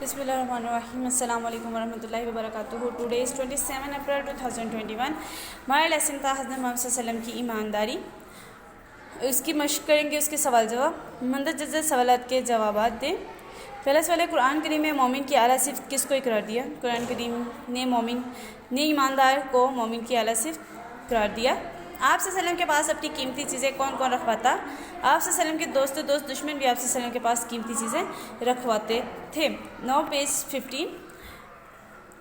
بسم اللہ الرحمن الرحیم. السلام علیکم ورحمۃ اللہ وبرکاتہ. Today is 27 April 2021. ہمارا لیسن تھا حضرت محمد صلی اللہ علیہ وسلم کی ایمانداری. اس کی مشق کریں گے, اس کے سوال جواب. مندرجہ سوالات کے جوابات دیں. پہلا سوال ہے, قرآن کریم میں مومن کی اعلیٰ صفت کس کو قرار دیا؟ قرآن کریم نے ایماندار کو مومن کی اعلیٰ صفت قرار دیا. آپ صلی اللہ علیہ وسلم کے پاس اپنی قیمتی چیزیں کون کون رکھواتا؟ آپ صلی اللہ علیہ وسلم کے دوست دشمن بھی آپ صلی اللہ علیہ وسلم کے پاس قیمتی چیزیں رکھواتے تھے. نو پیج 15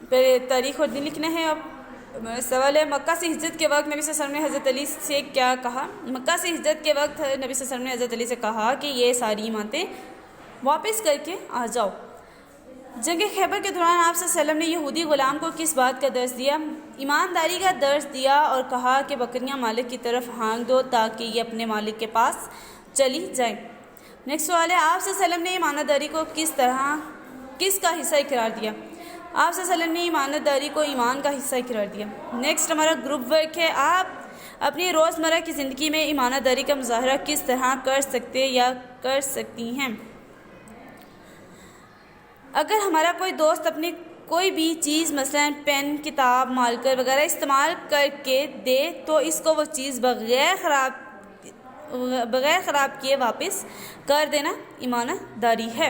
پہ تاریخ اور دن لکھنا ہے. اب سوال ہے, مکہ سے ہجرت کے وقت نبی صلی اللہ علیہ وسلم نے حضرت علی سے کیا کہا؟ مکہ سے ہجرت کے وقت نبی صلی اللہ علیہ وسلم نے حضرت علی سے کہا کہ یہ ساری ایمانتیں واپس کر کے آ جاؤ. جنگ خیبر کے دوران آپ صلی اللہ علیہ وسلم نے یہودی غلام کو کس بات کا درس دیا؟ ایمانداری کا درس دیا اور کہا کہ بکریاں مالک کی طرف ہانک دو تاکہ یہ اپنے مالک کے پاس چلی جائیں. نیکسٹ سوال ہے, آپ صلی اللہ علیہ وسلم نے ایمانداری کو کس کا حصہ قرار دیا؟ آپ صلی اللہ علیہ وسلم نے ایمانداری کو ایمان کا حصہ قرار دیا. نیکسٹ ہمارا گروپ ورک ہے, آپ اپنی روزمرہ کی زندگی میں ایمانداری کا مظاہرہ کس طرح کر سکتے یا کر سکتی ہیں؟ اگر ہمارا کوئی دوست اپنی کوئی بھی چیز مثلا پین, کتاب, مارکر وغیرہ استعمال کر کے دے تو اس کو وہ چیز بغیر خراب کیے واپس کر دینا ایمانداری ہے.